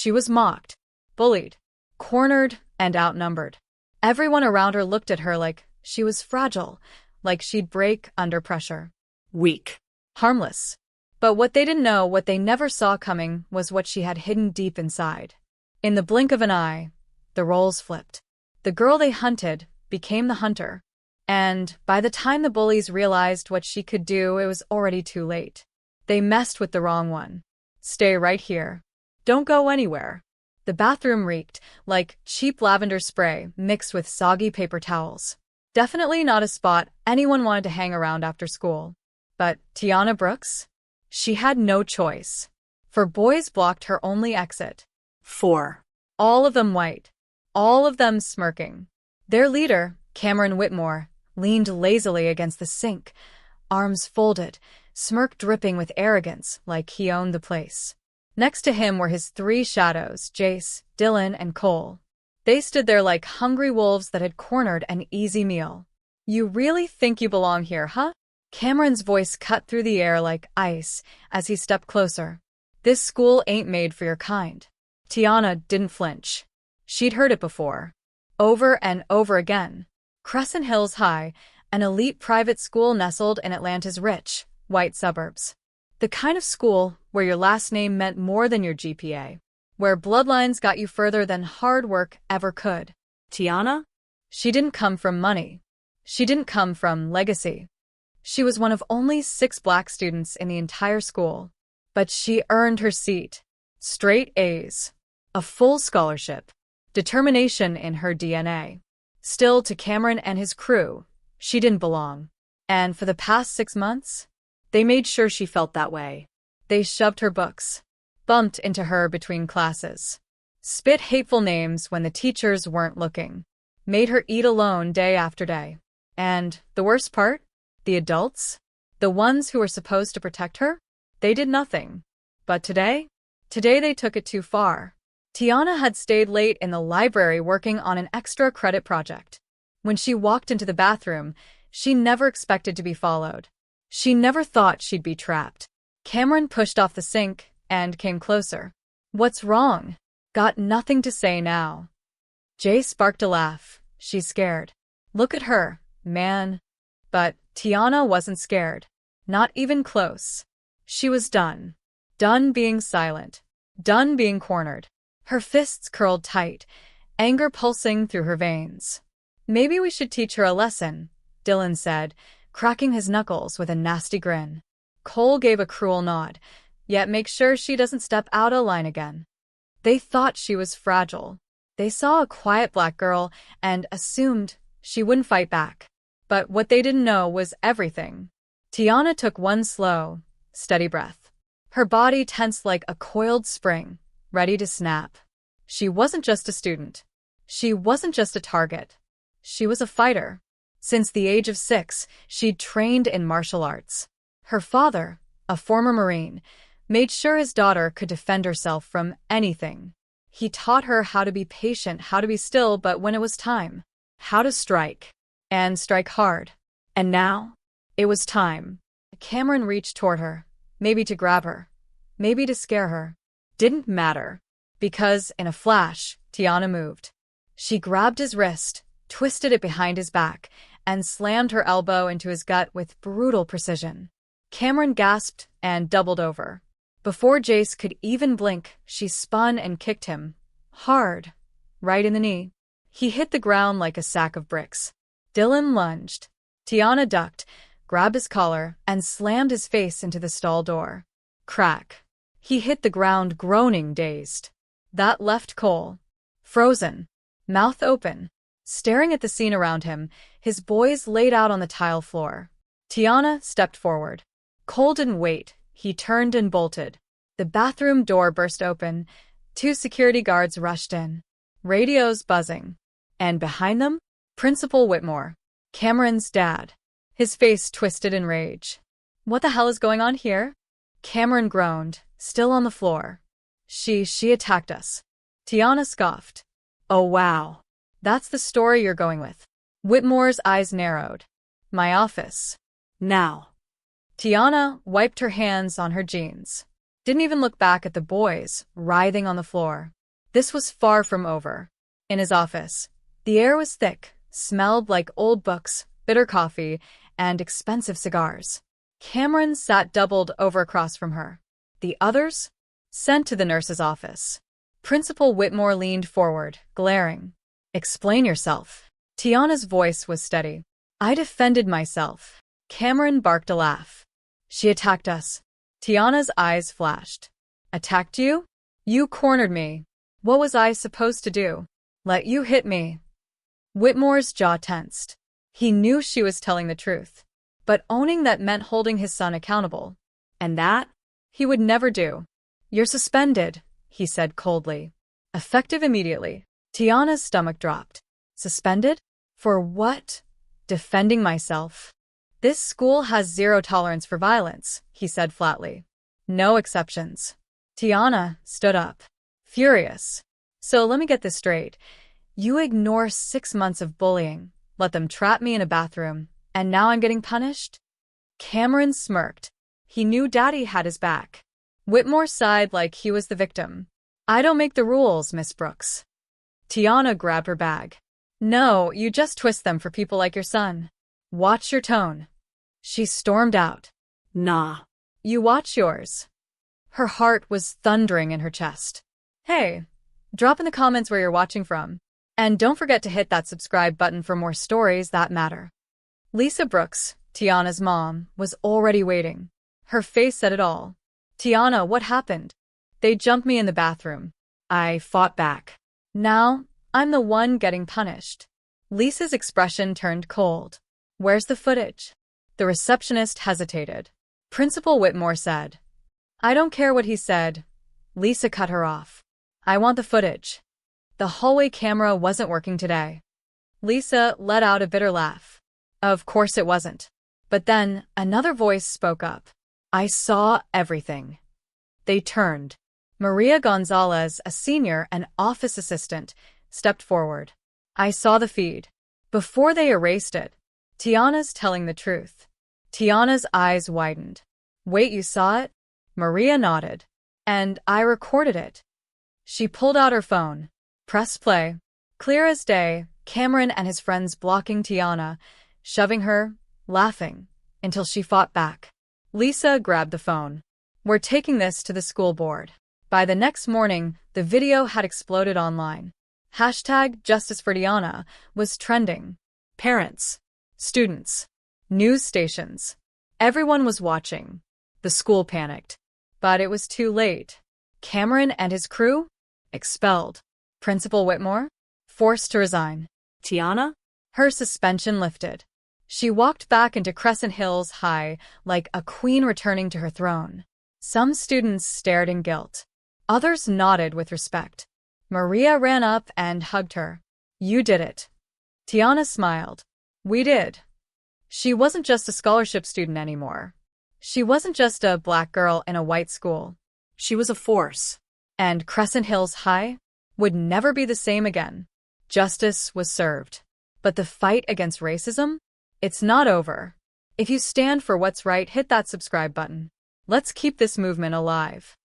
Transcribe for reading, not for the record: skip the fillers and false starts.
She was mocked, bullied, cornered, and outnumbered. Everyone around her looked at her like she was fragile, like she'd break under pressure. Weak. Harmless. But what they didn't know, what they never saw coming, was what she had hidden deep inside. In the blink of an eye, the roles flipped. The girl they hunted became the hunter. And by the time the bullies realized what she could do, it was already too late. They messed with the wrong one. Stay right here. Don't go anywhere. The bathroom reeked like cheap lavender spray mixed with soggy paper towels. Definitely not a spot anyone wanted to hang around after school. But Tiana Brooks? She had no choice. For boys blocked her only exit. 4. All of them white. All of them smirking. Their leader, Cameron Whitmore, leaned lazily against the sink, arms folded, smirk dripping with arrogance like he owned the place. Next to him were his 3 shadows, Jace, Dylan, and Cole. They stood there like hungry wolves that had cornered an easy meal. You really think you belong here, huh? Cameron's voice cut through the air like ice as he stepped closer. This school ain't made for your kind. Tiana didn't flinch. She'd heard it before. Over and over again. Crescent Hills High, an elite private school nestled in Atlanta's rich, white suburbs. The kind of school where your last name meant more than your GPA. Where bloodlines got you further than hard work ever could. Tiana? She didn't come from money. She didn't come from legacy. She was one of only 6 black students in the entire school. But she earned her seat. Straight A's. A full scholarship. Determination in her DNA. Still, to Cameron and his crew, she didn't belong. And for the past 6 months, they made sure she felt that way. They shoved her books. Bumped into her between classes. Spit hateful names when the teachers weren't looking. Made her eat alone day after day. And the worst part? The adults? The ones who were supposed to protect her? They did nothing. But today they took it too far. Tiana had stayed late in the library working on an extra credit project. When she walked into the bathroom, she never expected to be followed. She never thought she'd be trapped. Cameron pushed off the sink and came closer. What's wrong? Got nothing to say now. Jay sparked a laugh. She's scared. Look at her, man. But Tiana wasn't scared. Not even close. She was done. Done being silent. Done being cornered. Her fists curled tight, anger pulsing through her veins. Maybe we should teach her a lesson, Dylan said, cracking his knuckles with a nasty grin. Cole gave a cruel nod, yet make sure she doesn't step out of line again. They thought she was fragile. They saw a quiet black girl and assumed she wouldn't fight back. But what they didn't know was everything. Tiana took one slow, steady breath. Her body tensed like a coiled spring, ready to snap. She wasn't just a student. She wasn't just a target. She was a fighter. Since the age of 6, she'd trained in martial arts. Her father, a former Marine, made sure his daughter could defend herself from anything. He taught her how to be patient, how to be still, but when it was time, how to strike. And strike hard. And now, it was time. Cameron reached toward her, maybe to grab her, maybe to scare her. Didn't matter. Because, in a flash, Tiana moved. She grabbed his wrist, twisted it behind his back, and slammed her elbow into his gut with brutal precision. Cameron gasped and doubled over. Before Jace could even blink, she spun and kicked him. Hard. Right in the knee. He hit the ground like a sack of bricks. Dylan lunged. Tiana ducked, grabbed his collar, and slammed his face into the stall door. Crack. He hit the ground, groaning, dazed. That left Cole frozen, mouth open, staring at the scene around him, his boys laid out on the tile floor. Tiana stepped forward. Cole didn't wait. He turned and bolted. The bathroom door burst open. 2 security guards rushed in. Radios buzzing. And behind them, Principal Whitmore, Cameron's dad. His face twisted in rage. What the hell is going on here? Cameron groaned, still on the floor. She attacked us. Tiana scoffed. Oh wow. That's the story you're going with. Whitmore's eyes narrowed. My office. Now. Tiana wiped her hands on her jeans. Didn't even look back at the boys, writhing on the floor. This was far from over. In his office, the air was thick, smelled like old books, bitter coffee, and expensive cigars. Cameron sat doubled over across from her. The others? Sent to the nurse's office. Principal Whitmore leaned forward, glaring. "Explain yourself." Tiana's voice was steady. "I defended myself." Cameron barked a laugh. "She attacked us." Tiana's eyes flashed. "Attacked you? You cornered me. What was I supposed to do? Let you hit me?" Whitmore's jaw tensed. He knew she was telling the truth, but owning that meant holding his son accountable. And that? He would never do. "You're suspended," he said coldly. "Effective immediately." Tiana's stomach dropped. "Suspended? For what?" "Defending myself." "This school has zero tolerance for violence," he said flatly. "No exceptions." Tiana stood up, furious. "So let me get this straight. You ignore 6 months of bullying, let them trap me in a bathroom, and now I'm getting punished?" Cameron smirked. He knew Daddy had his back. Whitmore sighed like he was the victim. "I don't make the rules, Miss Brooks." Tiana grabbed her bag. "No, you just twist them for people like your son. Watch your tone." She stormed out. Nah. "You watch yours." Her heart was thundering in her chest. Hey, drop in the comments where you're watching from. And don't forget to hit that subscribe button for more stories that matter. Lisa Brooks, Tiana's mom, was already waiting. Her face said it all. "Tiana, what happened?" "They jumped me in the bathroom. I fought back. Now, I'm the one getting punished." Lisa's expression turned cold. "Where's the footage?" The receptionist hesitated. Principal Whitmore said. "I don't care what he said." Lisa cut her off. "I want the footage." The hallway camera wasn't working today. Lisa let out a bitter laugh. Of course it wasn't. But then, another voice spoke up. "I saw everything." They turned. Maria Gonzalez, a senior and office assistant, stepped forward. "I saw the feed. Before they erased it." "Tiana's telling the truth." Tiana's eyes widened. "Wait, you saw it?" Maria nodded. "And I recorded it." She pulled out her phone. Press play. Clear as day, Cameron and his friends blocking Tiana, shoving her, laughing, until she fought back. Lisa grabbed the phone. "We're taking this to the school board." By the next morning, the video had exploded online. #JusticeForTiana was trending. Parents, students, news stations. Everyone was watching. The school panicked. But it was too late. Cameron and his crew? Expelled. Principal Whitmore? Forced to resign. Tiana? Her suspension lifted. She walked back into Crescent Hills High like a queen returning to her throne. Some students stared in guilt. Others nodded with respect. Maria ran up and hugged her. "You did it." Tiana smiled. "We did." She wasn't just a scholarship student anymore. She wasn't just a black girl in a white school. She was a force. And Crescent Hills High would never be the same again. Justice was served. But the fight against racism? It's not over. If you stand for what's right, hit that subscribe button. Let's keep this movement alive.